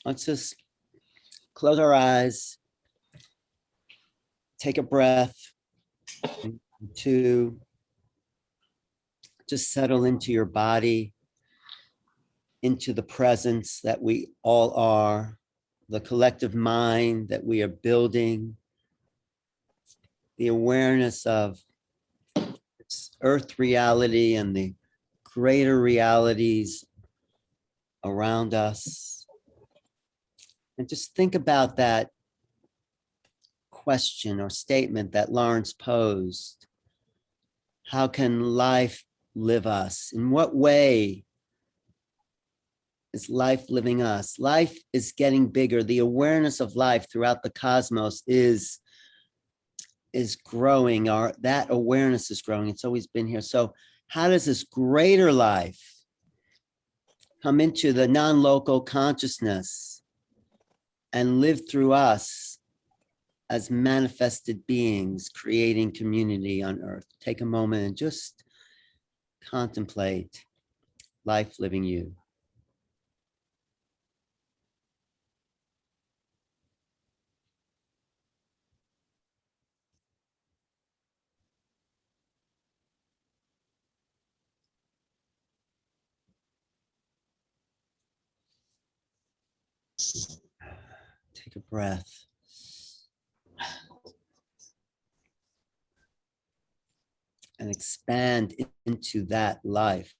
let's just close our eyes, take a breath, and to just settle into your body, into the presence that we all are, the collective mind that we are building, the awareness of earth reality and the greater realities around us. And just think about that question or statement that Lawrence posed. How can life live us? In what way is life living us? Life is getting bigger. The awareness of life throughout the cosmos is growing. That awareness is growing. It's always been here. So how does this greater life come into the non-local consciousness and live through us as manifested beings creating community on earth? Take a moment and just contemplate life living you. Take a breath. And expand into that life.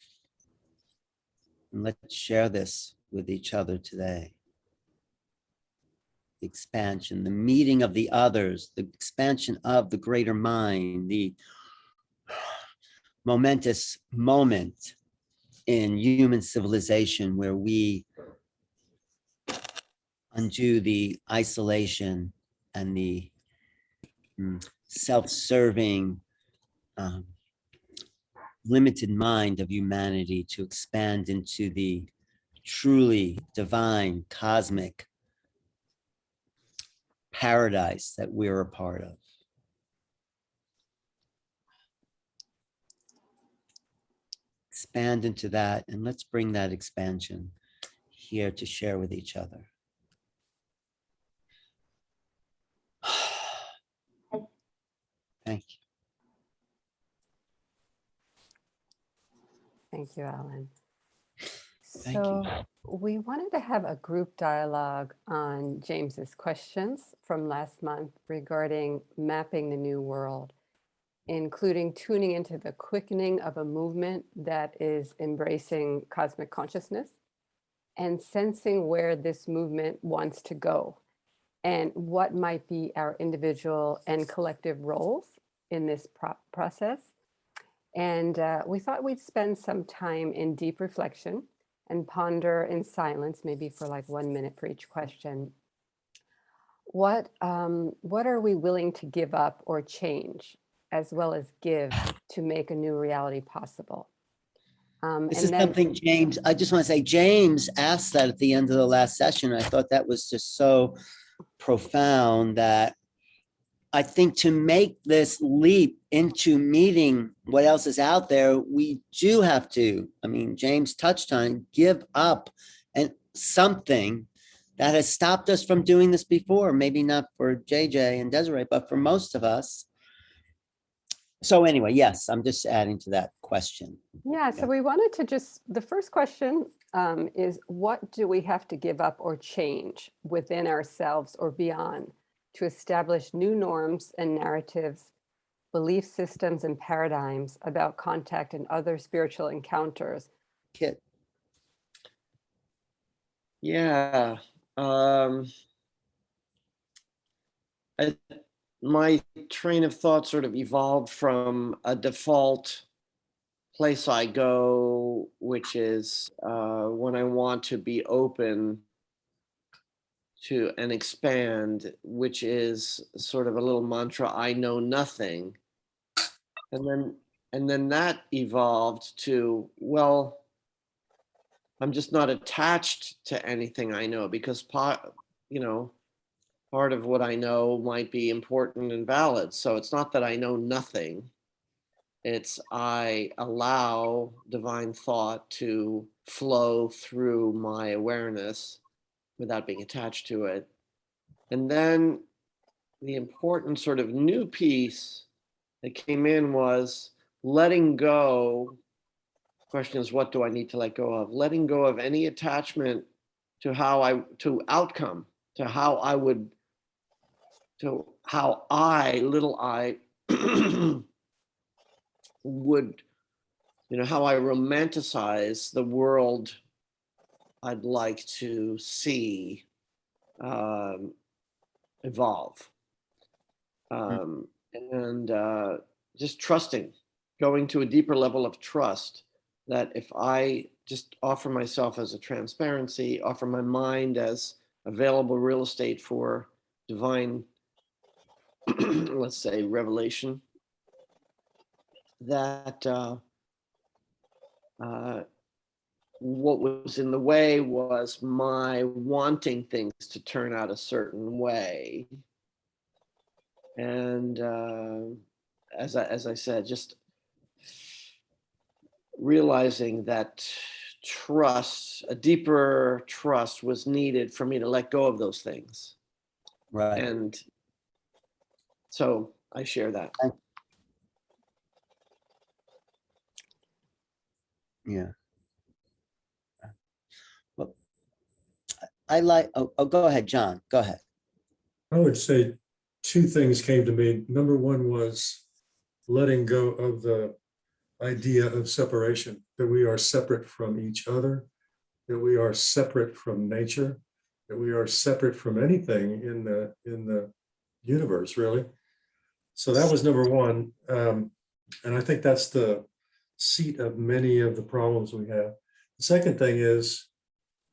And let's share this with each other today. The expansion, the meeting of the others, the expansion of the greater mind, the momentous moment in human civilization where we undo the isolation and the self-serving limited mind of humanity to expand into the truly divine cosmic paradise that we're a part of. Expand into that, and let's bring that expansion here to share with each other. Thank you. Thank you, Alan. Thank you. We wanted to have a group dialogue on James's questions from last month regarding mapping the new world, including tuning into the quickening of a movement that is embracing cosmic consciousness and sensing where this movement wants to go and what might be our individual and collective roles in this process. And we thought we'd spend some time in deep reflection and ponder in silence, maybe for like 1 minute for each question. What are we willing to give up or change, as well as give, to make a new reality possible? This is something James, I just want to say, James asked that at the end of the last session. I thought that was just so profound that I think to make this leap into meeting what else is out there, we do have to, I mean, James touched on, give up and something that has stopped us from doing this before. Maybe not for JJ and Desiree, but for most of us. So anyway, yes, I'm just adding to that question. Yeah, so we wanted to just, the first question is, what do we have to give up or change within ourselves or beyond to establish new norms and narratives, belief systems and paradigms about contact and other spiritual encounters? Kit. Yeah. My train of thought sort of evolved from a default place I go, which is when I want to be open to and expand, which is sort of a little mantra, I know nothing. And then that evolved to, well, I'm just not attached to anything I know, because part of what I know might be important and valid. So it's not that I know nothing. It's I allow divine thought to flow through my awareness without being attached to it. And then the important sort of new piece that came in was letting go. Question is, what do I need to let go of? Letting go of any attachment to outcome, to how I would, to how I, little I, would, how I romanticize the world I'd like to see evolve. And just trusting, going to a deeper level of trust that if I just offer myself as a transparency, offer my mind as available real estate for divine, let's say, revelation, that what was in the way was my wanting things to turn out a certain way. And as I said, just realizing that trust, a deeper trust was needed for me to let go of those things. Right. And so I share that. Yeah. Well, I like, oh, go ahead, John, go ahead. I would say two things came to me. Number one was letting go of the idea of separation, that we are separate from each other, that we are separate from nature, that we are separate from anything in the universe, really. So that was number one. And I think that's the seat of many of the problems we have. The second thing is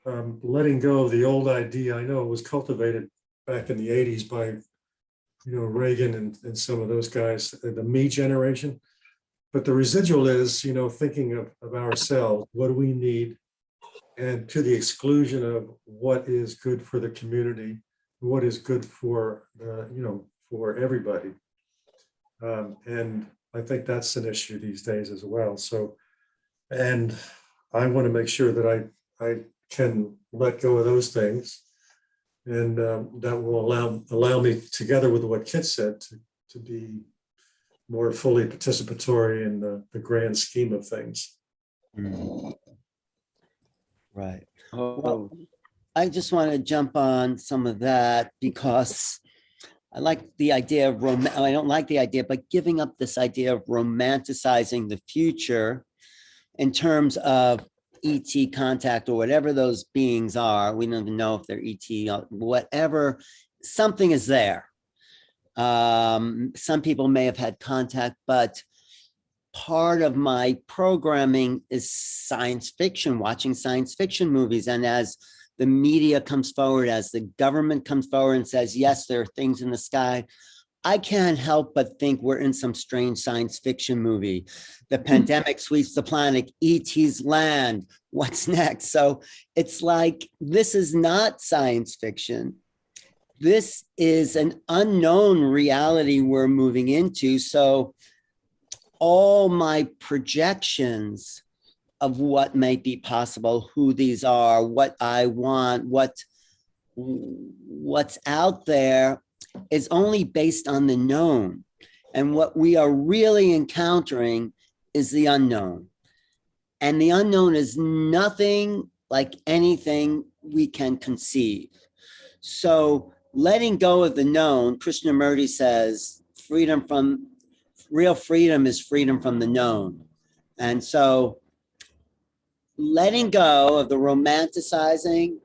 letting go of the old idea. I know it was cultivated back in the 80s by Reagan and some of those guys, the me generation. But the residual is, thinking of ourselves, what do we need? And to the exclusion of what is good for the community, what is good for, for everybody. And I think that's an issue these days as well. So, and I want to make sure that I can let go of those things. And that will allow me, together with what Kit said, to be more fully participatory in the grand scheme of things. Right. Oh, Well, I just want to jump on some of that because I like the idea of I don't like the idea, but giving up this idea of romanticizing the future in terms of ET contact or whatever those beings are. We don't even know if they're ET or whatever. Something is there. Some people may have had contact, but part of my programming is science fiction, watching science fiction movies. And as the media comes forward, as the government comes forward and says, yes, there are things in the sky, I can't help but think we're in some strange science fiction movie. The pandemic sweeps the planet, ET's land, what's next? So it's like, this is not science fiction. This is an unknown reality we're moving into. So all my projections of what might be possible, who these are, what I want, what's out there is only based on the known. And what we are really encountering is the unknown. And the unknown is nothing like anything we can conceive. So letting go of the known, Krishnamurti says, real freedom is freedom from the known. And so letting go of the romanticizing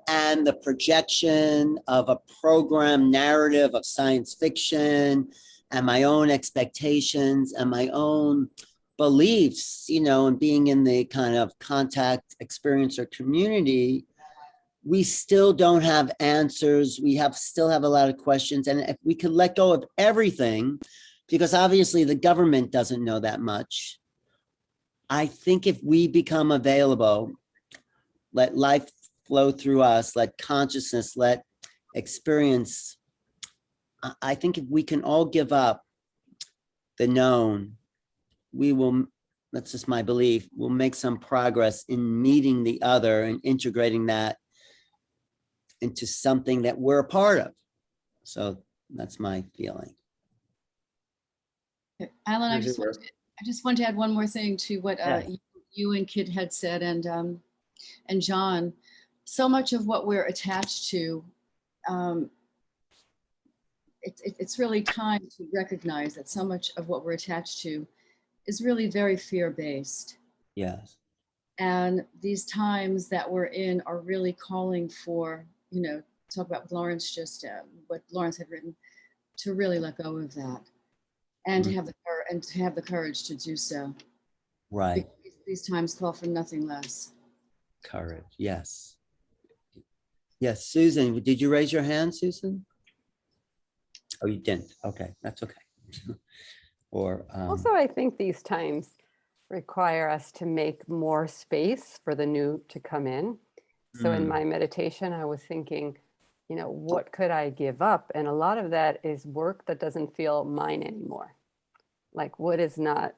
and the projection of a program narrative of science fiction and my own expectations and my own beliefs, and being in the kind of contact experiencer community, we still don't have answers. We still have a lot of questions. And if we could let go of everything, because obviously the government doesn't know that much, I think if we become available, let life flow through us, let consciousness, let experience, I think if we can all give up the known, we will, that's just my belief, we'll make some progress in meeting the other and integrating that into something that we're a part of. So that's my feeling. Alan, I Does it just work? want to add one more thing to what Yeah. you and Kit had said, and John. So much of what we're attached to, it's really time to recognize that so much of what we're attached to is really very fear-based. Yes. And these times that we're in are really calling for, talk about Lawrence, just what Lawrence had written, to really let go of that, and to have the courage to do so. Right. Because these times call for nothing less. Courage. Yes. Yes. Susan, did you raise your hand, Susan? Oh, you didn't. Okay, that's okay. Or Also, I think these times require us to make more space for the new to come in. So in my meditation, I was thinking, what could I give up? And a lot of that is work that doesn't feel mine anymore. Like, what is not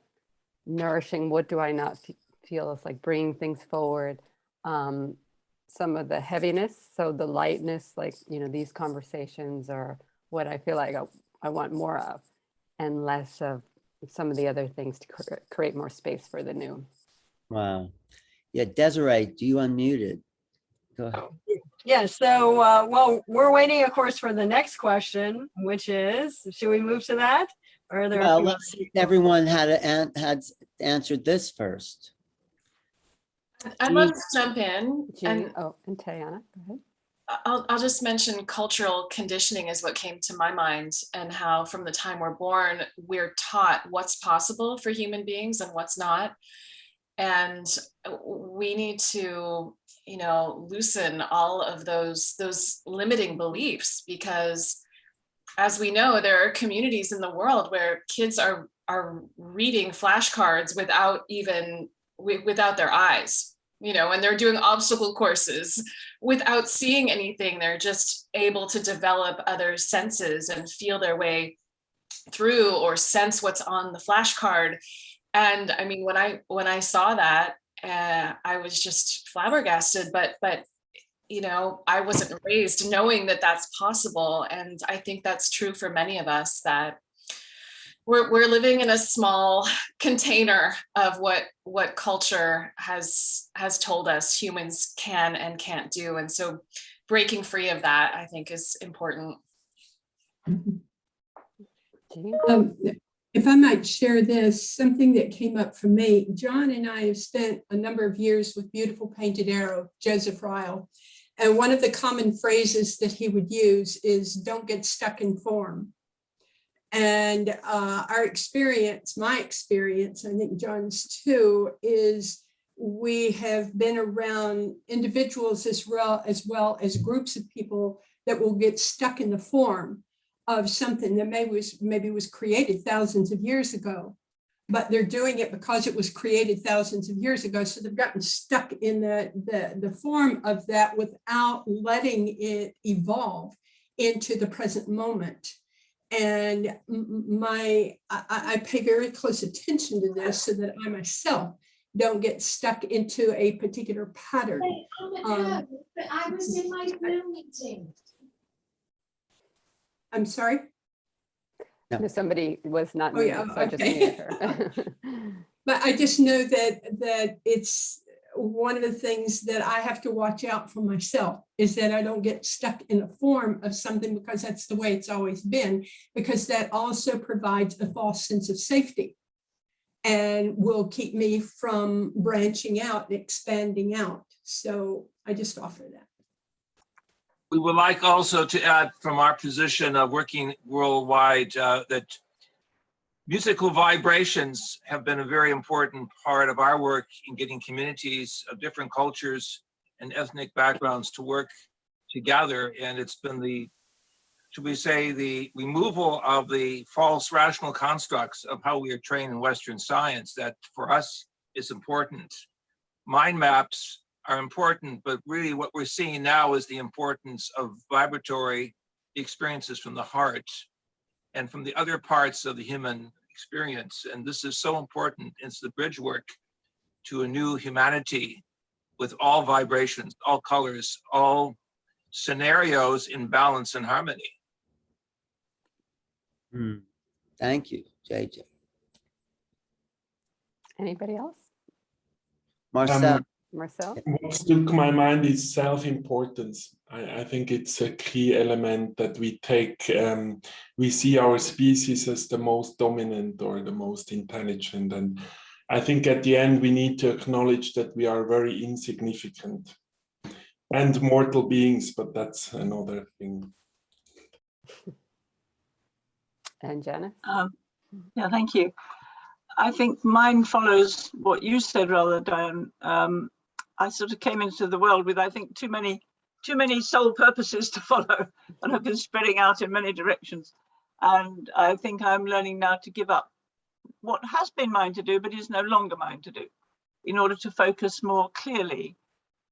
nourishing? What do I not feel is like bringing things forward? Some of the heaviness, so the lightness, like, these conversations are what I feel like I want more of, and less of some of the other things to create more space for the new. wow. Yeah, Desiree, do you unmute it? Go ahead. Yeah, so, well, we're waiting, of course, for the next question, which is, should we move to that? Or are there a Well, few let's see if everyone had answered this first. I'd love to jump in, Jean, and and Tayana, go ahead. I'll just mention cultural conditioning is what came to my mind, and how from the time we're born, we're taught what's possible for human beings and what's not. And we need to, loosen all of those limiting beliefs, because as we know, there are communities in the world where kids are reading flashcards without their eyes, and they're doing obstacle courses without seeing anything. They're just able to develop other senses and feel their way through or sense what's on the flashcard. And I mean, when I saw that, I was just flabbergasted, but I wasn't raised knowing that that's possible. And I think that's true for many of us, that we're living in a small container of what culture has told us humans can and can't do. And so breaking free of that, I think, is important. If I might share this, something that came up for me, John and I have spent a number of years with Beautiful Painted Arrow, Joseph Ryle. And one of the common phrases that he would use is, don't get stuck in form. And our experience, my experience, I think John's too, is we have been around individuals as well as groups of people that will get stuck in the form of something that maybe was created thousands of years ago, but they're doing it because it was created thousands of years ago. So they've gotten stuck in the form of that without letting it evolve into the present moment. And I pay very close attention to this so that I myself don't get stuck into a particular pattern. But I was in my Zoom meeting. I'm sorry? No, somebody was not Oh, yeah, muted, so I just okay. muted her. But I just know that it's one of the things that I have to watch out for myself, is that I don't get stuck in a form of something because that's the way it's always been, because that also provides a false sense of safety and will keep me from branching out and expanding out. So I just offer that. We would like also to add, from our position of working worldwide, that musical vibrations have been a very important part of our work in getting communities of different cultures and ethnic backgrounds to work together. And it's been the removal of the false rational constructs of how we are trained in Western science that for us is important. Mind maps are important, but really what we're seeing now is the importance of vibratory experiences from the heart and from the other parts of the human experience. And this is so important. It's the bridge work to a new humanity with all vibrations, all colors, all scenarios in balance and harmony. Thank you, JJ. Anybody else? Marcel. Marcel? What stuck my mind is self-importance. I think it's a key element that we take. We see our species as the most dominant or the most intelligent. And I think at the end, we need to acknowledge that we are very insignificant and mortal beings, but that's another thing. And Janice? Yeah, thank you. I think mine follows what you said rather, Diane. I sort of came into the world with, I think, too many sole purposes to follow, and I've been spreading out in many directions. And I think I'm learning now to give up what has been mine to do, but is no longer mine to do, in order to focus more clearly,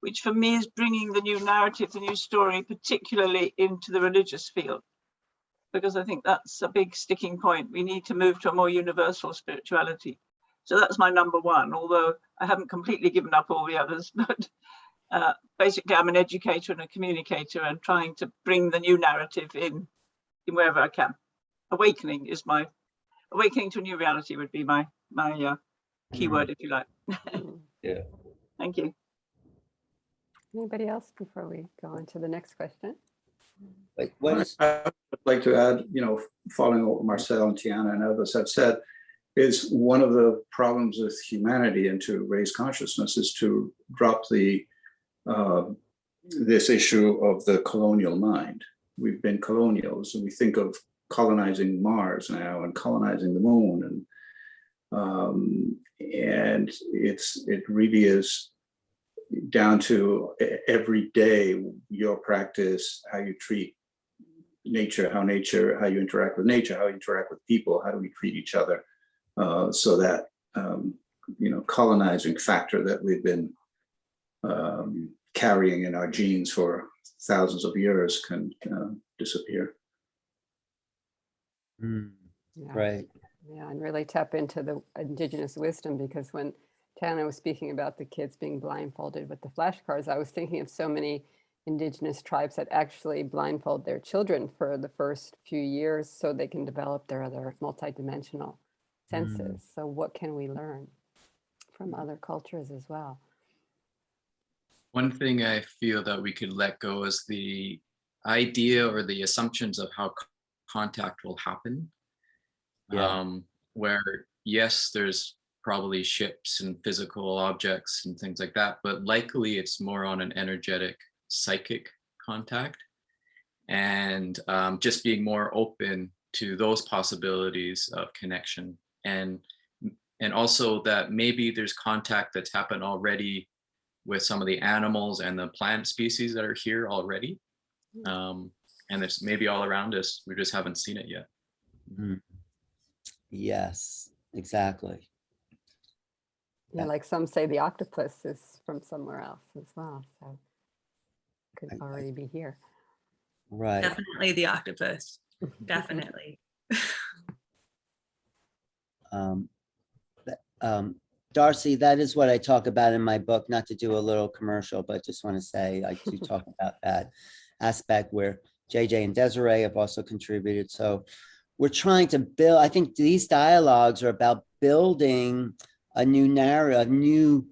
which for me is bringing the new narrative, the new story, particularly into the religious field, because I think that's a big sticking point. We need to move to a more universal spirituality. So that's my number one, although I haven't completely given up all the others, but basically I'm an educator and a communicator and trying to bring the new narrative in wherever I can. Awakening to a new reality would be my keyword, if you like. Yeah. Thank you. Anybody else before we go on to the next question? Wait, what is? I'd like to add, following what Marcel and Tiana and others have said, is one of the problems with humanity and to raise consciousness is to drop this issue of the colonial mind. We've been colonials, and we think of colonizing Mars now and colonizing the moon, and it really is down to every day your practice, how you treat nature, how you interact with nature, how you interact with people, how do we treat each other, so that colonizing factor that we've been carrying in our genes for thousands of years can disappear. Yeah. Right. Yeah, and really tap into the indigenous wisdom, because when Tana was speaking about the kids being blindfolded with the flashcards, I was thinking of so many indigenous tribes that actually blindfold their children for the first few years so they can develop their other multidimensional senses. So what can we learn from other cultures as well? One thing I feel that we could let go is the idea or the assumptions of how contact will happen. Where, yes, there's probably ships and physical objects and things like that, but likely it's more on an energetic, psychic contact, and just being more open to those possibilities of connection, and also that maybe there's contact that's happened already with some of the animals and the plant species that are here already, and it's maybe all around us, we just haven't seen it yet. Yes, exactly. Yeah, like some say the octopus is from somewhere else as well, so could already be here. Right. Definitely the octopus. Definitely. Darcy, that is what I talk about in my book, not to do a little commercial, but just want to say I do talk about that aspect where JJ and Desiree have also contributed. So we're trying to build, I think these dialogues are about building a new narrative, a new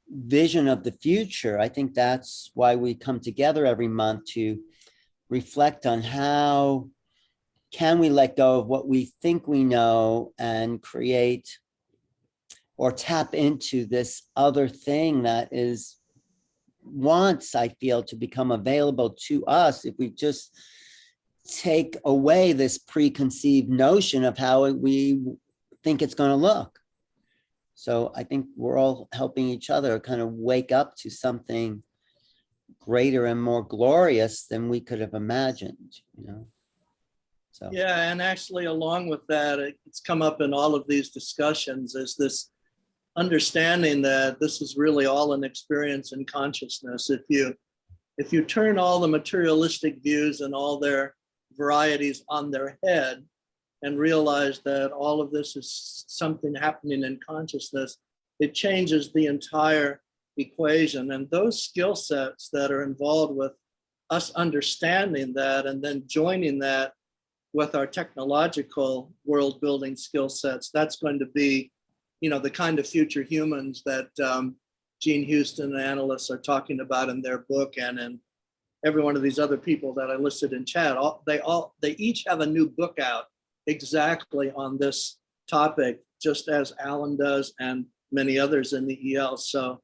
vision of the future. I think that's why we come together every month to reflect on how can we let go of what we think we know and create or tap into this other thing that is wants, I feel, to become available to us if we just take away this preconceived notion of how we think it's going to look. So I think we're all helping each other kind of wake up to something greater and more glorious than we could have imagined, So yeah, and actually along with that, it's come up in all of these discussions is this understanding that this is really all an experience in consciousness. If you turn all the materialistic views and all their varieties on their head and realize that all of this is something happening in consciousness, it changes the entire equation. And those skill sets that are involved with us understanding that and then joining that with our technological world building skill sets, that's going to be, you know, the kind of future humans that Gene Houston and analysts are talking about in their book, and every one of these other people that I listed in chat. They each have a new book out exactly on this topic, just as Alan does and many others in the EL. So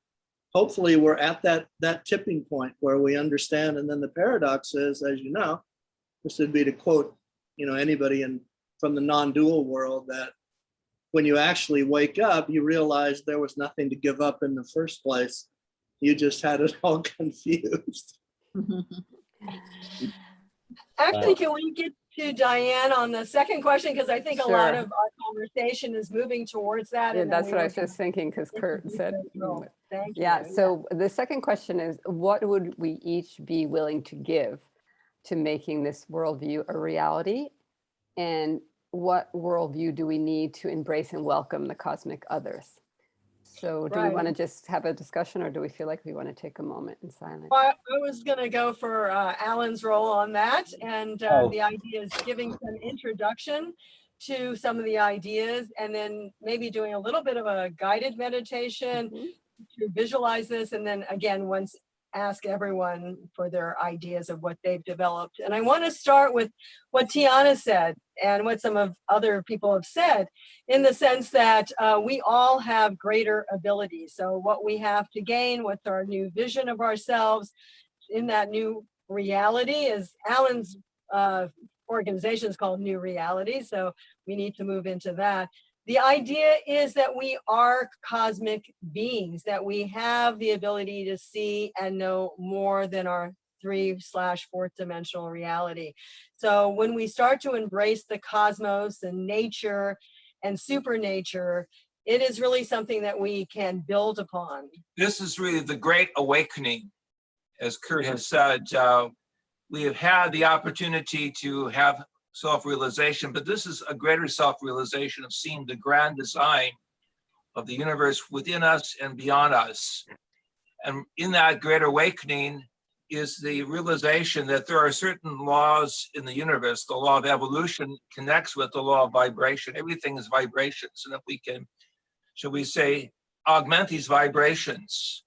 hopefully we're at that tipping point where we understand. And then the paradox is, as you know, this would be to quote, you know, anybody from the non-dual world, that when you actually wake up, you realize there was nothing to give up in the first place. You just had it all confused. Actually, can we get to Diane on the second question? Because I think a lot of our conversation is moving towards that. Yeah, and that's what I was just thinking, because Kurt said. Thank you. Yeah, so the second question is, what would we each be willing to give to making this worldview a reality? And what worldview do we need to embrace and welcome the cosmic others? So do we want to just have a discussion, or do we feel like we want to take a moment in silence? Well, I was going to go for Alan's role on that. And the idea is giving some introduction to some of the ideas, and then maybe doing a little bit of a guided meditation to visualize this. And then again, once ask everyone for their ideas of what they've developed. And I want to start with what Tiana said and what some of other people have said, in the sense that we all have greater abilities. So what we have to gain with our new vision of ourselves in that new reality, is Alan's organization is called New Reality. So we need to move into that. The idea is that we are cosmic beings, that we have the ability to see and know more than our 3/4 dimensional reality. So when we start to embrace the cosmos and nature and supernature, it is really something that we can build upon. This is really the great awakening, as Kurt has said. We have had the opportunity to have self-realization, but this is a greater self-realization of seeing the grand design of the universe within us and beyond us. And in that great awakening is the realization that there are certain laws in the universe. The law of evolution connects with the law of vibration. Everything is vibrations. And if we can, shall we say, augment these vibrations,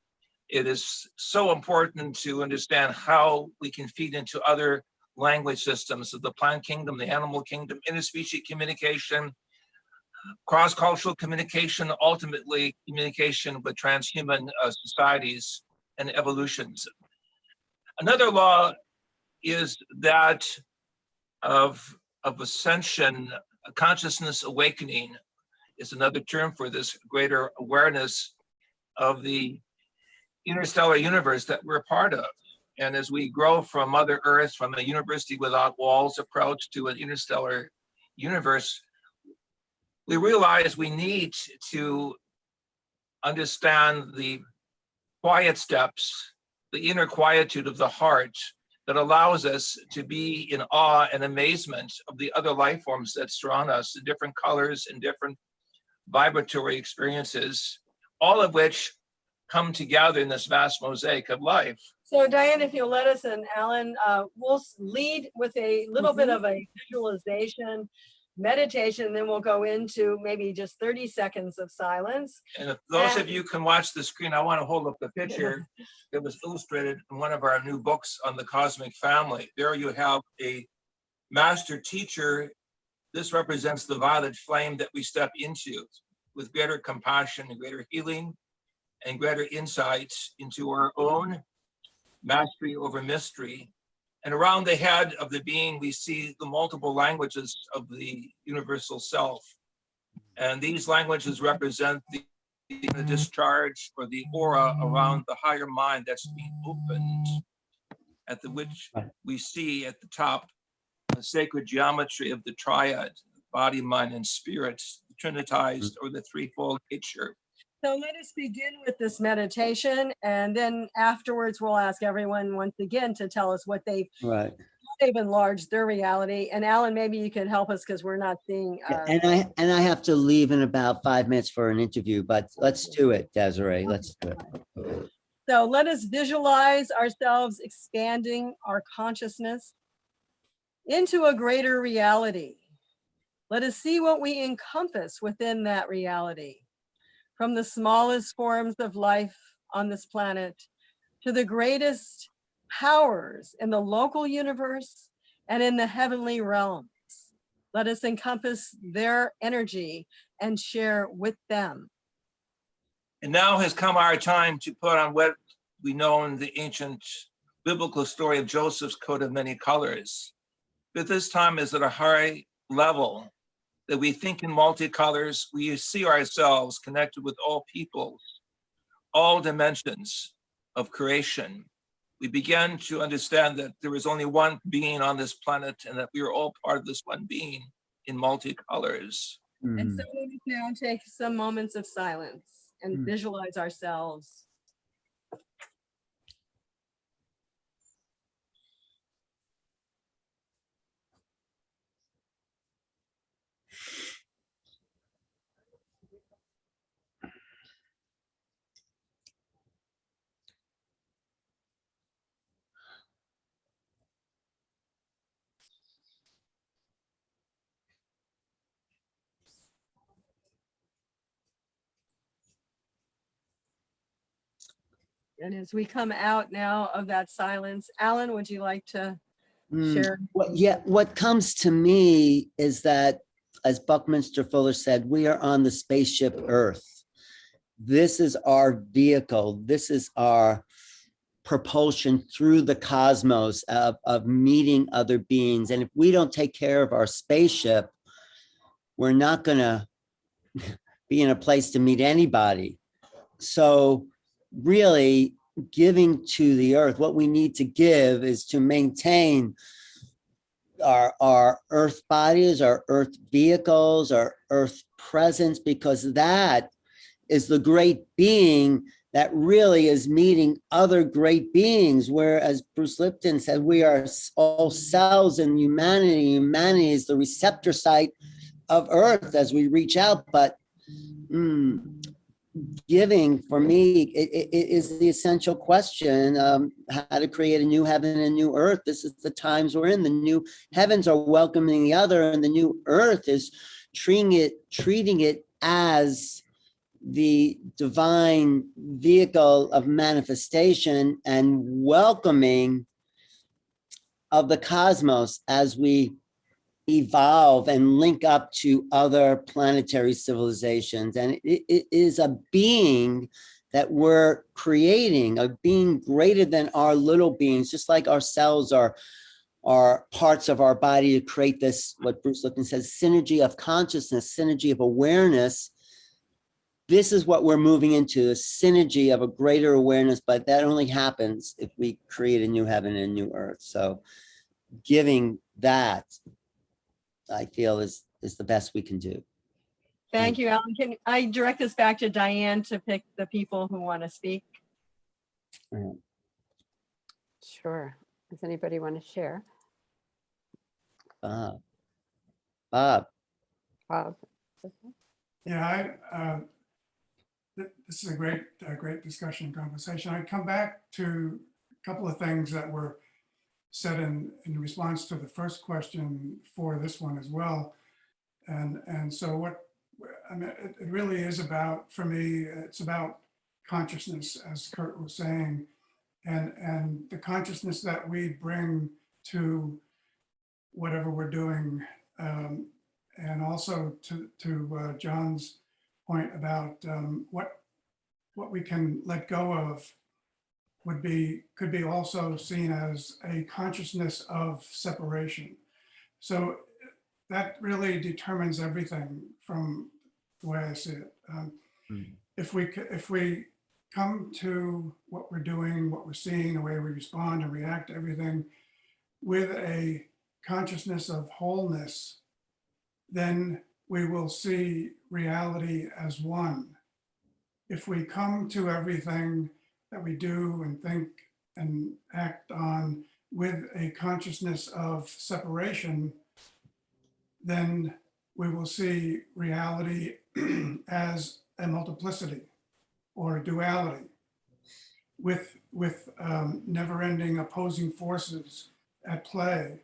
it is so important to understand how we can feed into other language systems of the plant kingdom, the animal kingdom, interspecies communication, cross-cultural communication, ultimately communication with transhuman societies and evolutions. Another law is that of ascension. Consciousness awakening is another term for this greater awareness of the interstellar universe that we're part of. And as we grow from Mother Earth, from a university without walls approach to an interstellar universe, we realize we need to understand the quiet steps, the inner quietude of the heart that allows us to be in awe and amazement of the other life forms that surround us, the different colors and different vibratory experiences, all of which come together in this vast mosaic of life. So Diane, if you'll let us, and Alan, we'll lead with a little bit of a visualization, meditation, and then we'll go into maybe just 30 seconds of silence. And if those of you can watch the screen, I want to hold up the picture that was illustrated in one of our new books on the cosmic family. There you have a master teacher. This represents the violet flame that we step into with greater compassion and greater healing and greater insights into our own mastery over mystery. And around the head of the being, we see the multiple languages of the universal self. And these languages represent the discharge or the aura around the higher mind that's being opened, at which we see at the top the sacred geometry of the triad, body, mind, and spirit, the trinitized or the threefold nature. So let us begin with this meditation, and then afterwards we'll ask everyone once again to tell us what they've enlarged their reality. And Alan, maybe you can help us because we're not seeing. And I have to leave in about 5 minutes for an interview, but let's do it, Desiree. Let's do it. So let us visualize ourselves expanding our consciousness into a greater reality. Let us see what we encompass within that reality, from the smallest forms of life on this planet to the greatest powers in the local universe and in the heavenly realms. Let us encompass their energy and share with them. And now has come our time to put on what we know in the ancient biblical story of Joseph's coat of many colors. But this time is at a high level that we think in multicolors. We see ourselves connected with all peoples, all dimensions of creation. We begin to understand that there is only one being on this planet and that we are all part of this one being in multicolors. And so let us now take some moments of silence and visualize ourselves. And as we come out now of that silence, Alan, would you like to share? What comes to me is that, as Buckminster Fuller said, we are on the spaceship Earth. This is our vehicle. This is our propulsion through the cosmos of meeting other beings. And if we don't take care of our spaceship, we're not going to be in a place to meet anybody. So really giving to the earth, what we need to give is to maintain our earth bodies, our earth vehicles, our earth presence, because that is the great being that really is meeting other great beings. Whereas Bruce Lipton said, we are all cells in humanity. Humanity is the receptor site of earth as we reach out. But giving, for me, it is the essential question, how to create a new heaven and a new earth. This is the times we're in. The new heavens are welcoming the other, and the new earth is treating it as the divine vehicle of manifestation and welcoming of the cosmos as we evolve and link up to other planetary civilizations. And it is a being that we're creating, a being greater than our little beings, just like our cells are parts of our body to create this, what Bruce Lipton says, synergy of consciousness, synergy of awareness. This is what we're moving into, a synergy of a greater awareness, but that only happens if we create a new heaven and a new earth. So giving that, I feel, is the best we can do. Thank you, Alan. Can I direct this back to Diane to pick the people who want to speak? Sure. Does anybody want to share? Bob. Bob. Yeah, this is a great discussion and conversation. I'd come back to a couple of things that were said in response to the first question for this one as well. And so what, I mean, it really is about, for me, it's about consciousness, as Kurt was saying, and the consciousness that we bring to whatever we're doing. And also to John's point about what we can let go of could be also seen as a consciousness of separation. So that really determines everything from the way I see it. If we come to what we're doing, what we're seeing, the way we respond and react to everything with a consciousness of wholeness, then we will see reality as one. If we come to everything that we do and think and act on with a consciousness of separation, then we will see reality as a multiplicity or a duality. with never-ending opposing forces at play.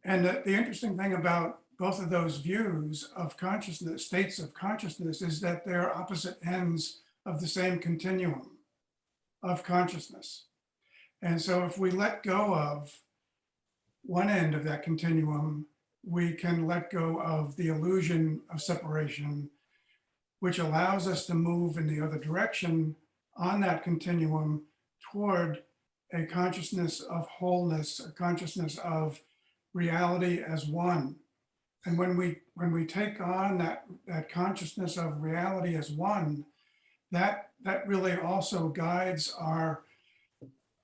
And the interesting thing about both of those views of consciousness, states of consciousness, is that they're opposite ends of the same continuum of consciousness. And so if we let go of one end of that continuum, we can let go of the illusion of separation, which allows us to move in the other direction on that continuum toward a consciousness of wholeness, a consciousness of reality as one. And when we take on that consciousness of reality as one, that really also guides our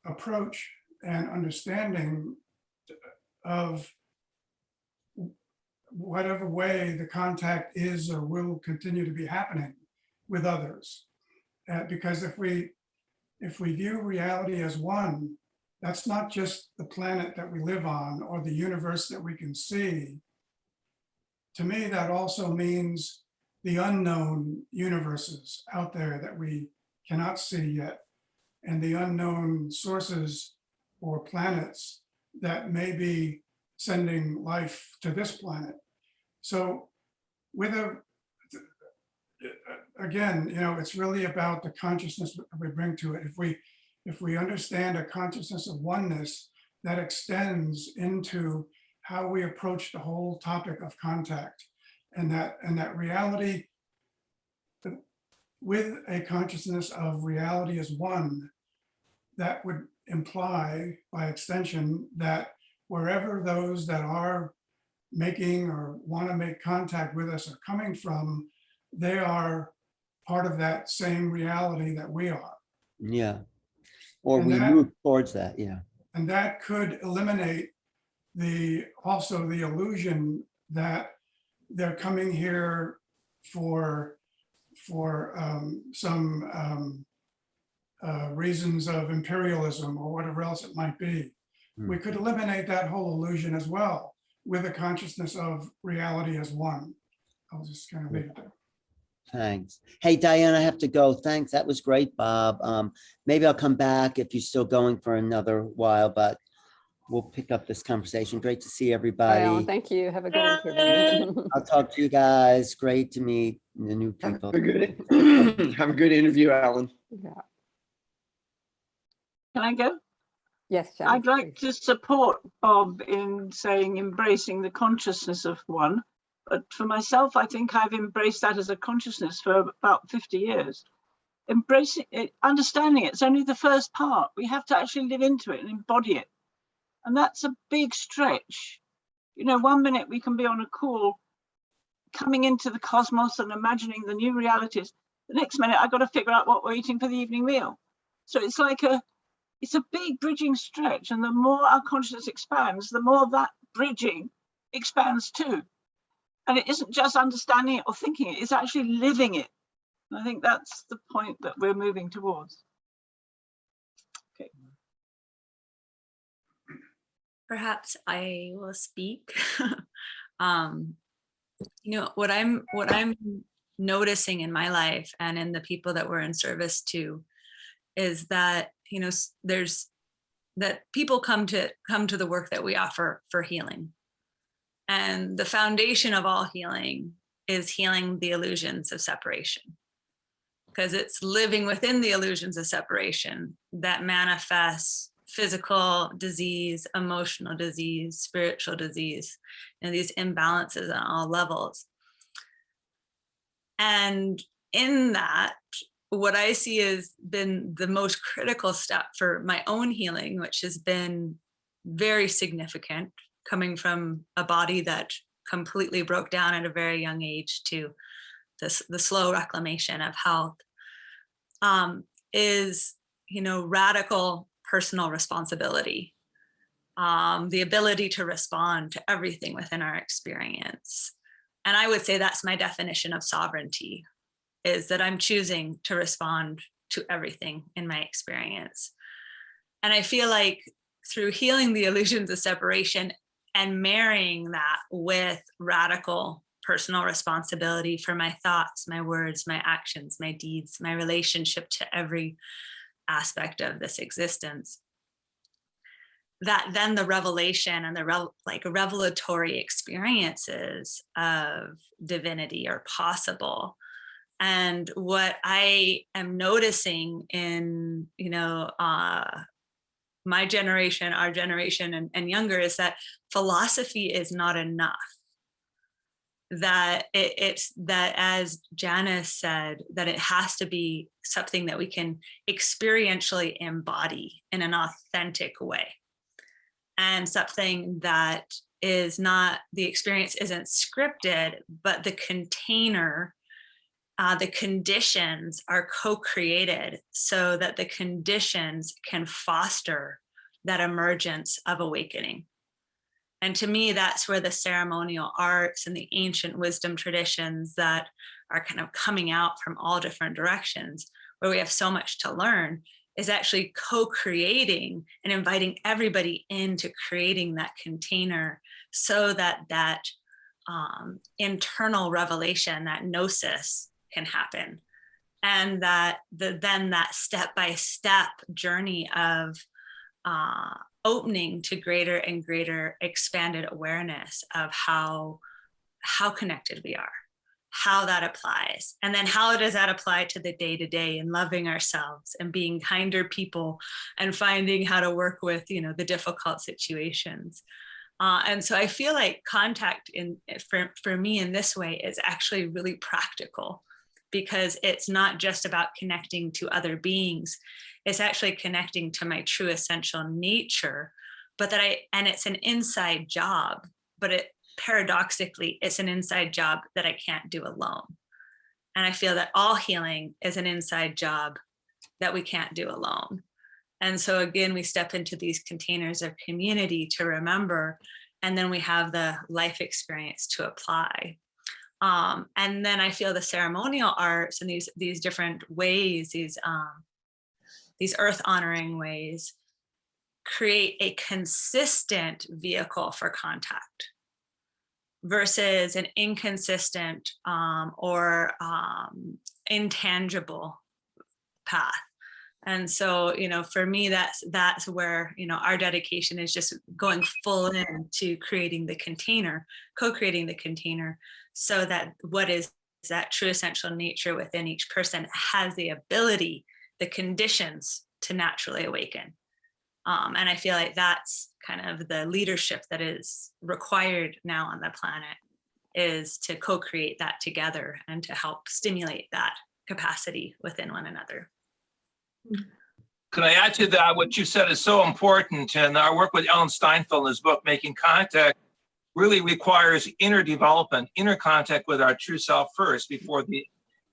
approach and understanding of whatever way the contact is or will continue to be happening with others. Because if we view reality as one, that's not just the planet that we live on or the universe that we can see. To me, that also means the unknown universes out there that we cannot see yet, and the unknown sources or planets that may be sending life to this planet. So again, it's really about the consciousness that we bring to it. If we understand a consciousness of oneness, that extends into how we approach the whole topic of contact, and that reality, with a consciousness of reality as one, that would imply, by extension, that wherever those that are making or want to make contact with us are coming from, they are part of that same reality that we are. Yeah. Or And we move towards that, yeah. And that could eliminate also the illusion that they're coming here for some reasons of imperialism or whatever else it might be. We could eliminate that whole illusion as well with a consciousness of reality as one. I'll just kind of leave it there. Thanks. Hey, Diane, I have to go. Thanks. That was great, Bob. Maybe I'll come back if you're still going for another while, but we'll pick up this conversation. Great to see everybody. Well, thank you. Have a good one. I'll talk to you guys. Great to meet the new people. Have a good interview, Alan. Yeah. Can I go? Yes, Jen. I'd like to support Bob in saying embracing the consciousness of one. But for myself, I think I've embraced that as a consciousness for about 50 years. Embracing it, understanding it's only the first part. We have to actually live into it and embody it. And that's a big stretch. 1 minute we can be on a call, coming into the cosmos and imagining the new realities. The next minute, I've got to figure out what we're eating for the evening meal. So it's like it's a big bridging stretch. And the more our consciousness expands, the more that bridging expands too. And it isn't just understanding it or thinking it, it's actually living it. And I think that's the point that we're moving towards. Okay. Perhaps I will speak. What I'm noticing in my life and in the people that we're in service to is that, there's that people come to the work that we offer for healing. And the foundation of all healing is healing the illusions of separation, because it's living within the illusions of separation that manifests physical disease, emotional disease, spiritual disease, and these imbalances on all levels. And in that, what I see has been the most critical step for my own healing, which has been very significant, coming from a body that completely broke down at a very young age to the slow reclamation of health, is, radical personal responsibility, the ability to respond to everything within our experience. And I would say that's my definition of sovereignty, is that I'm choosing to respond to everything in my experience. And I feel like through healing the illusions of separation and marrying that with radical personal responsibility for my thoughts, my words, my actions, my deeds, my relationship to every aspect of this existence, that then the revelation and the revelatory experiences of divinity are possible. And what I am noticing in, my generation, our generation, and younger, is that philosophy is not enough. That it's that, as Janice said, that it has to be something that we can experientially embody in an authentic way, and something that is not, the experience isn't scripted, but the container, the conditions are co-created so that the conditions can foster that emergence of awakening. And to me, that's where the ceremonial arts and the ancient wisdom traditions that are kind of coming out from all different directions, where we have so much to learn, is actually co-creating and inviting everybody into creating that container so that that internal revelation, that gnosis, can happen. And that then that step-by-step journey of opening to greater and greater expanded awareness of how connected we are, how that applies, and then how does that apply to the day-to-day and loving ourselves and being kinder people and finding how to work with, the difficult situations. And so I feel like contact for me in this way is actually really practical, because it's not just about connecting to other beings. It's actually connecting to my true essential nature, and it's an inside job, but paradoxically, it's an inside job that I can't do alone. And I feel that all healing is an inside job that we can't do alone. And so again, we step into these containers of community to remember, and then we have the life experience to apply. And then I feel the ceremonial arts and these different ways, these earth honoring ways, create a consistent vehicle for contact versus an inconsistent or intangible path. And so, for me, that's where, our dedication is just going full into creating the container, co-creating the container, so that what is that true essential nature within each person has the ability, the conditions to naturally awaken. And I feel like that's kind of the leadership that is required now on the planet, is to co-create that together and to help stimulate that capacity within one another. Can I add to that? What you said is so important, and our work with Ellen Steinfeld in his book, Making Contact, really requires inner development, inner contact with our true self first, before the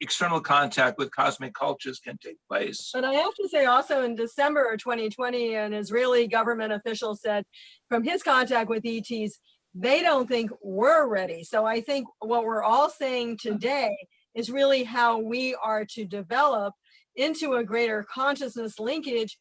external contact with cosmic cultures can take place. But I have to say also, in December of 2020, an Israeli government official said from his contact with ETs, they don't think we're ready. So I think what we're all saying today is really how we are to develop into a greater consciousness linkage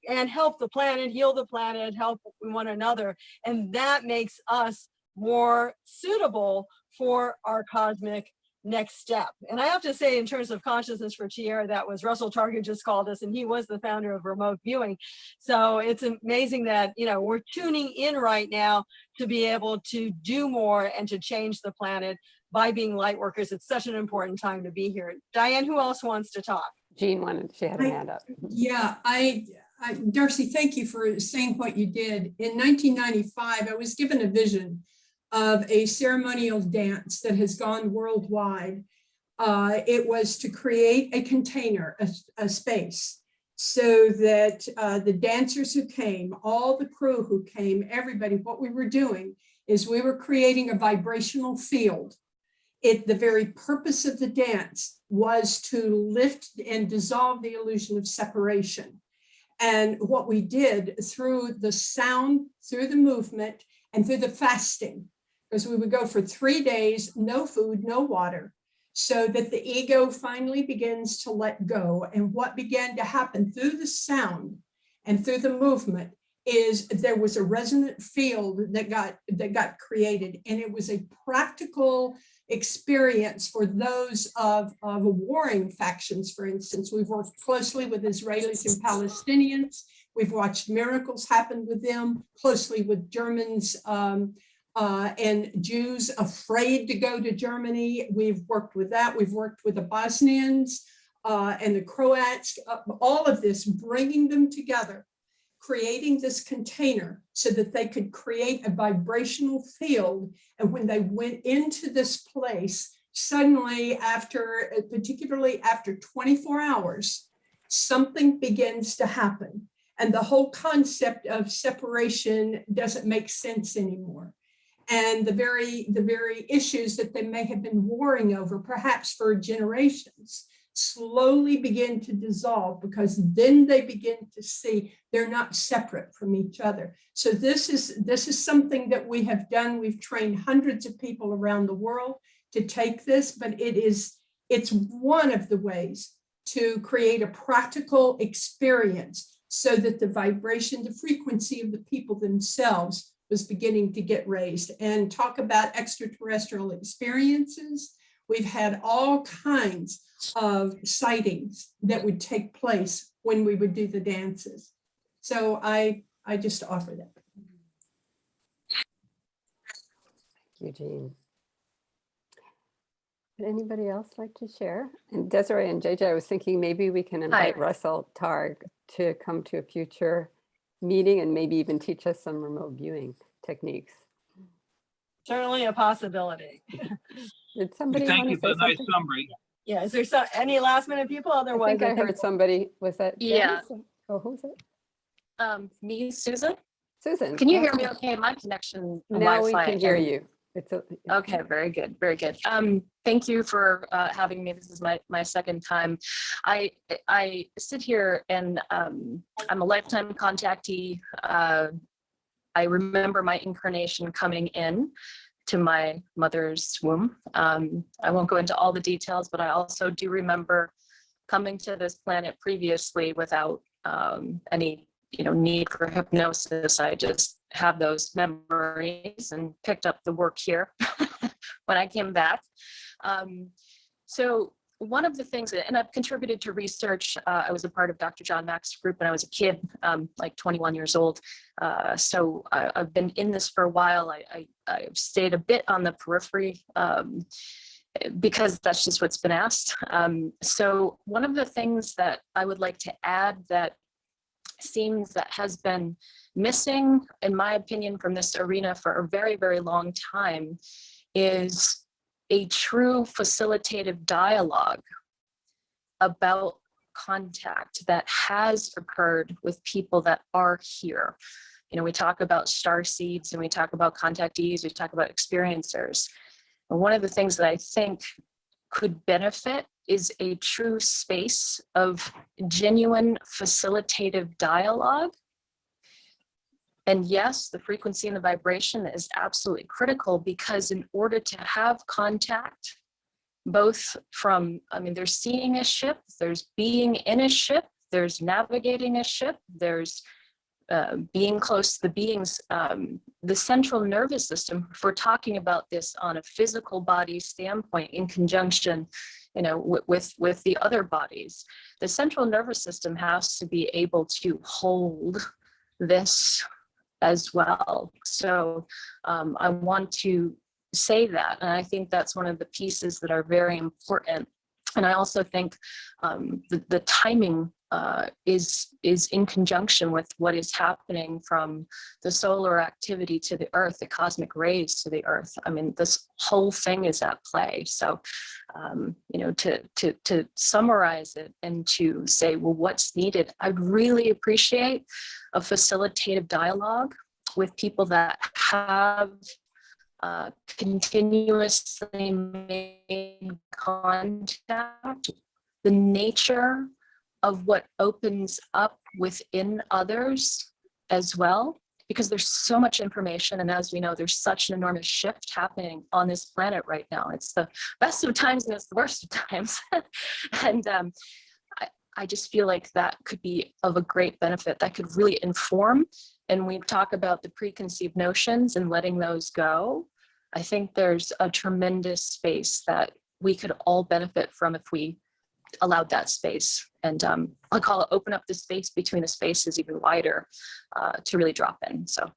and help the planet, heal the planet, help one another. And that makes us more suitable for our cosmic next step. And I have to say, in terms of consciousness for Tierra, that was Russell Target just called us, and he was the founder of remote viewing. So it's amazing that, we're tuning in right now to be able to do more and to change the planet by being light workers. It's such an important time to be here. Diane, who else wants to talk? Jean she had a hand up. Yeah, Darcy, thank you for saying what you did. In 1995, I was given a vision of a ceremonial dance that has gone worldwide. It was to create a container, a space, so that the dancers who came, all the crew who came, everybody, what we were doing is we were creating a vibrational field. The very purpose of the dance was to lift and dissolve the illusion of separation. And what we did through the sound, through the movement, and through the fasting, because we would go for 3 days, no food, no water, so that the ego finally begins to let go. And what began to happen through the sound and through the movement is there was a resonant field that got created, and it was a practical experience for those of warring factions. For instance, we've worked closely with Israelis and Palestinians. We've watched miracles happen with them, closely with Germans and Jews afraid to go to Germany. We've worked with that. We've worked with the Bosnians and the Croats, all of this, bringing them together, creating this container so that they could create a vibrational field. And when they went into this place, suddenly particularly after 24 hours, something begins to happen. And the whole concept of separation doesn't make sense anymore. And the very issues that they may have been warring over, perhaps for generations, slowly begin to dissolve, because then they begin to see they're not separate from each other. So this is something that we have done. We've trained hundreds of people around the world to take this, but it's one of the ways to create a practical experience so that the vibration, the frequency of the people themselves was beginning to get raised. And talk about extraterrestrial experiences. We've had all kinds of sightings that would take place when we would do the dances. So I just offer that. Thank you, Jean. Would anybody else like to share? And Desiree and JJ, I was thinking maybe we can invite Russell Targ to come to a future meeting and maybe even teach us some remote viewing techniques. Certainly a possibility. Did somebody Thank want you to for say the nice something? summary. Yeah, is there any last minute people? Otherwise, I think I heard somebody. Was that Yeah. Janice? Oh, who's it? Me, Susan. Susan. Can you hear me okay? My connection, Now we Wi-Fi can hear and- you. Okay, very good, very good. Thank you for having me. This is my second time. I sit here and I'm a lifetime contactee. I remember my incarnation coming in to my mother's womb. I won't go into all the details, but I also do remember coming to this planet previously without any need for hypnosis. I just have those memories and picked up the work here when I came back. So one of the things, and I've contributed to research, I was a part of Dr. John Mack's group when I was a kid, like 21 years old. So I've been in this for a while. I've stayed a bit on the periphery because that's just what's been asked. So one of the things that I would like to add that seems that has been missing, in my opinion, from this arena for a very, very long time is a true facilitative dialogue about contact that has occurred with people that are here. We talk about star seeds and we talk about contactees, we talk about experiencers. And one of the things that I think could benefit is a true space of genuine facilitative dialogue. And yes, the frequency and the vibration is absolutely critical, because in order to have contact, both from, there's seeing a ship, there's being in a ship, there's navigating a ship, there's being close to the beings, the central nervous system, if we're talking about this on a physical body standpoint in conjunction with the other bodies, the central nervous system has to be able to hold this as well. So I want to say that, and I think that's one of the pieces that are very important. And I also think the timing is in conjunction with what is happening from the solar activity to the earth, the cosmic rays to the earth. This whole thing is at play. So, to summarize it and to say, well, what's needed, I'd really appreciate a facilitative dialogue with people that have continuously made contact, the nature of what opens up within others as well, because there's so much information. And as we know, there's such an enormous shift happening on this planet right now. It's the best of times and it's the worst of times. And I just feel like that could be of a great benefit, that could really inform and we talk about the preconceived notions and letting those go, I think there's a tremendous space that we could all benefit from if we allowed that space. And I call it open up the space between the spaces even wider to really drop in. So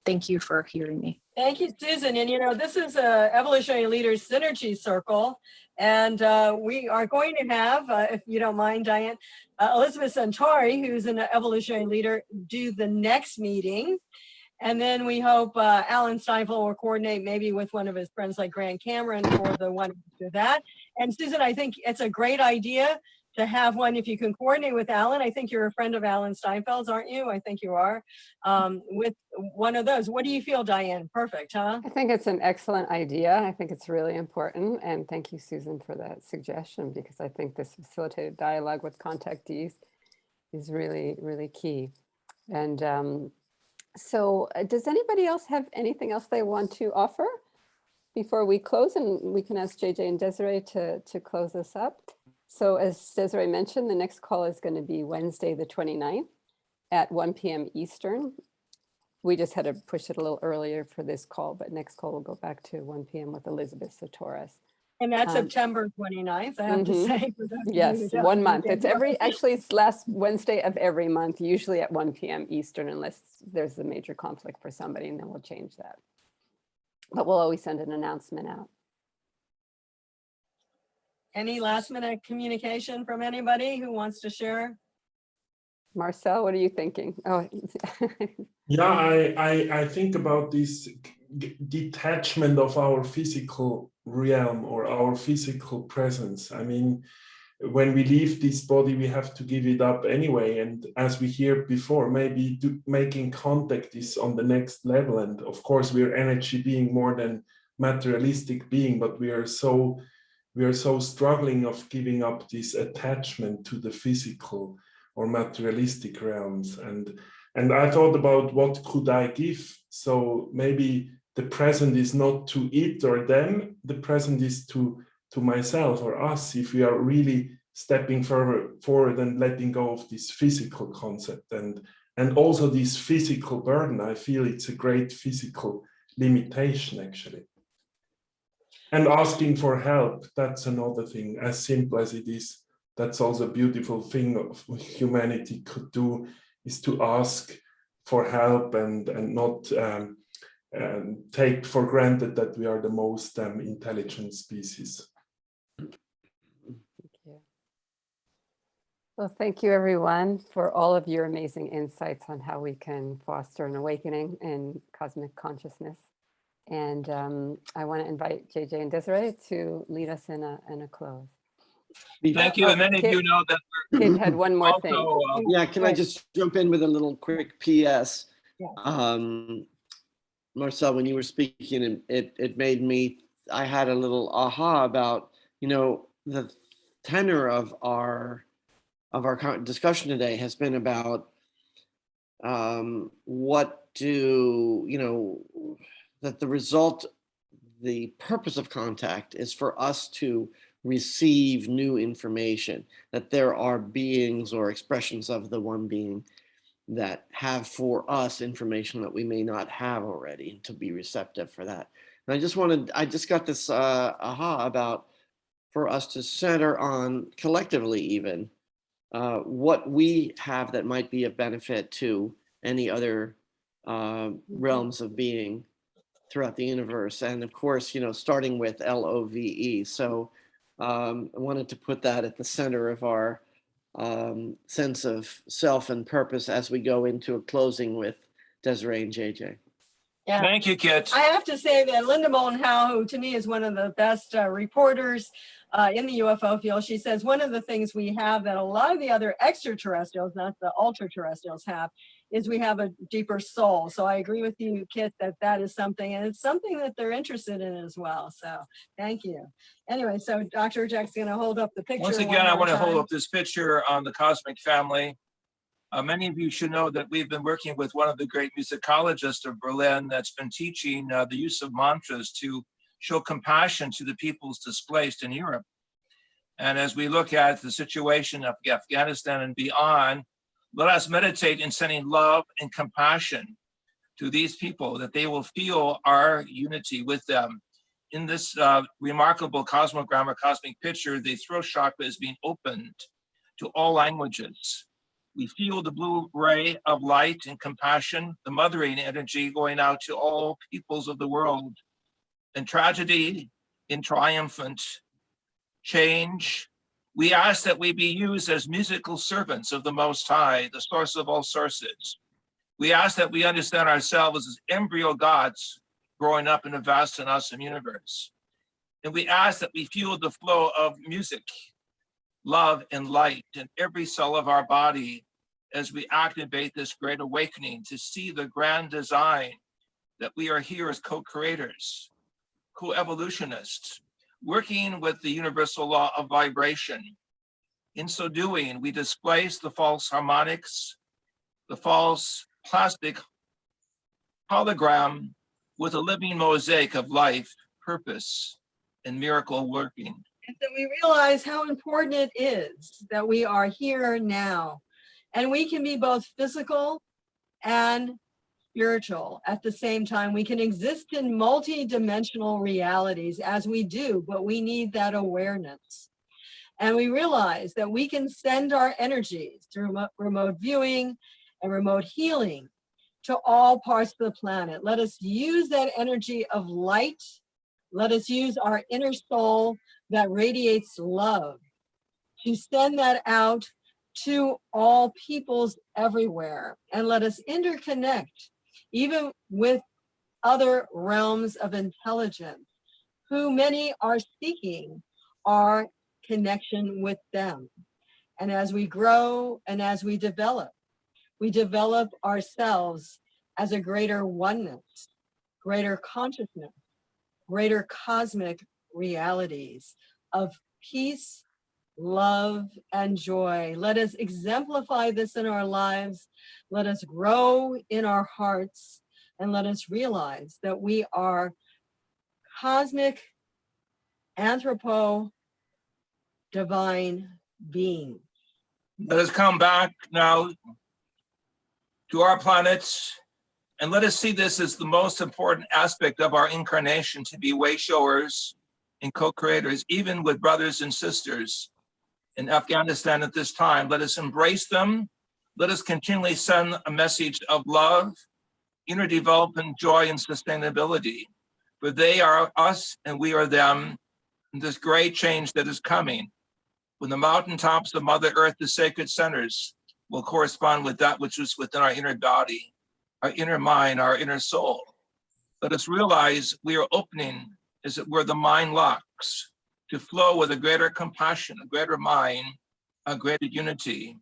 thank you for hearing me. Thank you, Susan. And you know, this is a Evolutionary Leaders Synergy Circle. And we are going to have, if you don't mind, Diane, Elizabeth Centauri, who's an evolutionary leader, do the next meeting. And then we hope Alan Steinfeld will coordinate maybe with one of his friends like Grant Cameron for the one after that. And Susan, I think it's a great idea to have one, if you can coordinate with Alan. I think you're a friend of Alan Steinfeld's, aren't you? I think you are. With one of those. What do you feel, Diane? Perfect, huh? I think it's an excellent idea. I think it's really important. And thank you, Susan, for that suggestion, because I think this facilitated dialogue with contactees is really, really key. And so does anybody else have anything else they want to offer before we close? And we can ask JJ and Desiree to close us up. So as Desiree mentioned, the next call is going to be Wednesday, the 29th at 1 p.m. Eastern. We just had to push it a little earlier for this call, but next call will go back to 1 p.m. with Elizabeth Sotoris. And that's September 29th, I have to say. For those of you Yes, who don't 1 month. It's understand. actually it's last Wednesday of every month, usually at 1 p.m. Eastern, unless there's a major conflict for somebody, and then we'll change that. But we'll always send an announcement out. Any last minute communication from anybody who wants to share? Marcel, what are you thinking? Oh, Yeah, I think about this detachment of our physical realm or our physical presence. I mean, when we leave this body, we have to give it up anyway. And as we heard before, maybe making contact is on the next level. And of course, we're energy being more than materialistic being, but we are so struggling of giving up this attachment to the physical or materialistic realms. And I thought about what could I give? So maybe the present is not to it or them, the present is to myself or us, if we are really stepping further forward and letting go of this physical concept and also this physical burden. I feel it's a great physical limitation, actually. And asking for help, that's another thing, as simple as it is. That's also a beautiful thing of humanity could do, is to ask for help and not take for granted that we are the most intelligent species. Thank you. Well, thank you, everyone, for all of your amazing insights on how we can foster an awakening in cosmic consciousness. And I want to invite JJ and Desiree to lead us in a close. Thank you. And many of you know that Kit had one more thing. Yeah, can I just jump in with a little quick PS? Yeah. Marcel, when you were speaking, it made me, I had a little aha about, you know, the tenor of our discussion today has been about what do, you know, that the result, the purpose of contact is for us to receive new information, that there are beings or expressions of the one being that have for us information that we may not have already, and to be receptive for that. And I just got this aha about for us to center on collectively even what we have that might be of benefit to any other realms of being throughout the universe. And of course, you know, starting with LOVE. So I wanted to put that at the center of our sense of self and purpose as we go into a closing with Desiree and JJ. Yeah. Thank you, Kit. I have to say that Linda Moulton Howe, who to me is one of the best reporters in the UFO field, she says one of the things we have that a lot of the other extraterrestrials, not the ultra-terrestrials, have is we have a deeper soul. So I agree with you, Kit, that is something, and it's something that they're interested in as well. So thank you. Anyway, so Dr. Jack's going to hold up the picture. Once again, I want to hold up this picture on the cosmic family. Many of you should know that we've been working with one of the great musicologists of Berlin that's been teaching the use of mantras to show compassion to the peoples displaced in Europe. And as we look at the situation of Afghanistan and beyond, Let us meditate in sending love and compassion to these people, that they will feel our unity with them. In this remarkable cosmogram or cosmic picture, the throat chakra is being opened to all languages. We feel the blue ray of light and compassion, the mothering energy going out to all peoples of the world. In tragedy, in triumphant change, we ask that we be used as musical servants of the Most High, the source of all sources. We ask that we understand ourselves as embryo gods growing up in a vast and awesome universe. And we ask that we feel the flow of music, love, and light in every cell of our body as we activate this great awakening to see the grand design that we are here as co-creators, co-evolutionists, working with the universal law of vibration. In so doing, we displace the false harmonics, the false plastic hologram with a living mosaic of life, purpose, and miracle working. And that we realize how important it is that we are here now. And we can be both physical and spiritual at the same time. We can exist in multi-dimensional realities as we do, but we need that awareness. And we realize that we can send our energies through remote viewing and remote healing to all parts of the planet. Let us use that energy of light. Let us use our inner soul that radiates love to send that out to all peoples everywhere. And let us interconnect even with other realms of intelligence, who many are seeking our connection with them. And as we grow and as we develop ourselves as a greater oneness, greater consciousness, greater cosmic realities of peace, love, and joy. Let us exemplify this in our lives. Let us grow in our hearts, and let us realize that we are cosmic, divine beings. Let us come back now to our planets, and let us see this as the most important aspect of our incarnation, to be way showers and co-creators, even with brothers and sisters in Afghanistan at this time. Let us embrace them. Let us continually send a message of love, inner development, joy, and sustainability. For they are us and we are them in this great change that is coming. When the mountaintops of Mother Earth, the sacred centers, will correspond with that which is within our inner body, our inner mind, our inner soul. Let us realize we are opening, as it were, the mind locks to flow with a greater compassion, a greater mind, a greater unity.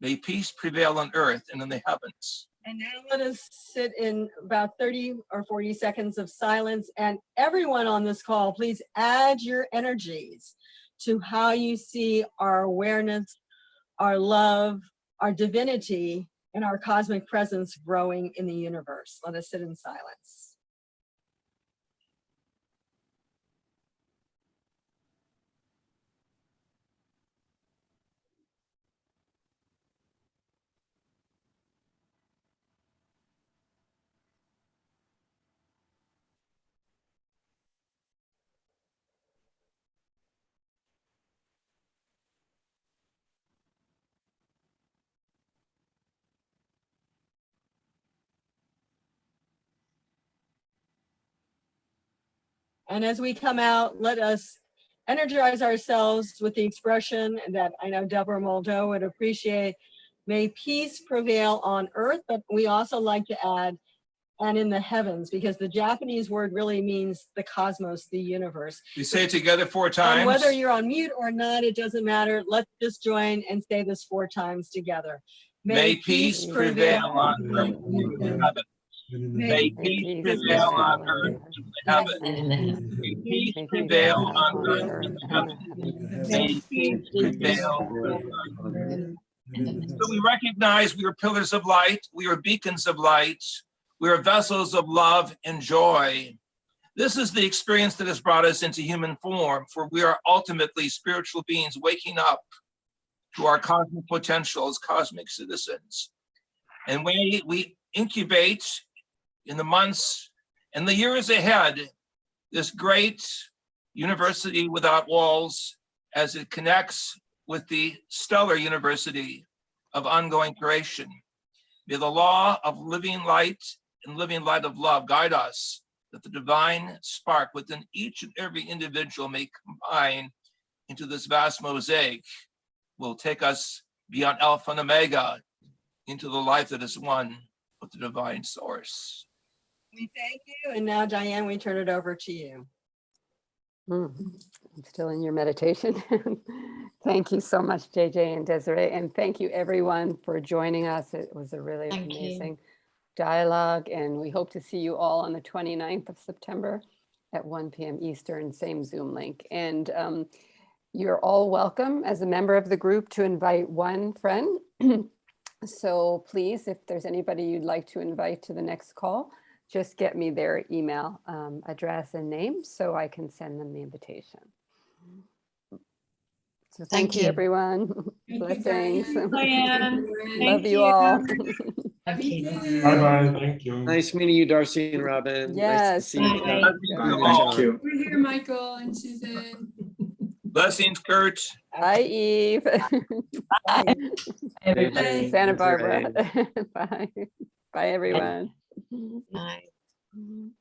May peace prevail on earth and in the heavens. And now let us sit in about 30 or 40 seconds of silence. And everyone on this call, please add your energies to how you see our awareness, our love, our divinity, and our cosmic presence growing in the universe. Let us sit in silence. And as we come out, let us energize ourselves with the expression that I know Deborah Moldo would appreciate. May peace prevail on earth, but we also like to add, and in the heavens, because the Japanese word really means the cosmos, the universe. We say it together 4 times. And whether you're on mute or not, it doesn't matter. Let's just join and say this 4 times together. May peace prevail on earth and in the heavens. May peace prevail on earth and in the heavens. May peace prevail on earth and in the heavens. May peace prevail on earth. So we recognize we are pillars of light, we are beacons of light, we are vessels of love and joy. This is the experience that has brought us into human form, for we are ultimately spiritual beings waking up to our cosmic potential as cosmic citizens. And we incubate in the months and the years ahead this great university without walls as it connects with the stellar university of ongoing creation. May the law of living light and living light of love guide us, that the divine spark within each and every individual may combine into this vast mosaic, will take us beyond Alpha and Omega into the life that is one with the divine source. We thank you. And now, Diane, we turn it over to you. I'm still in your meditation. Thank you so much, JJ and Desiree. And thank you everyone for joining us. It was a really amazing dialogue. And we hope to see you all on the 29th of September at 1 p.m. Eastern, same Zoom link. And you're all welcome as a member of the group to invite one friend. So please, if there's anybody you'd like to invite to the next call, just get me their email address and name so I can send them the invitation. So thank you, everyone. Blessings. Diane. Love you all. Bye-bye. Thank you. Nice meeting you, Darcy and Robin. Yes. Nice to see you. Thank you. We're here, Michael and Susan. Blessings, Kurt. Hi, Eve. Bye. Santa Barbara. Bye. Bye, everyone. Bye. Mhm.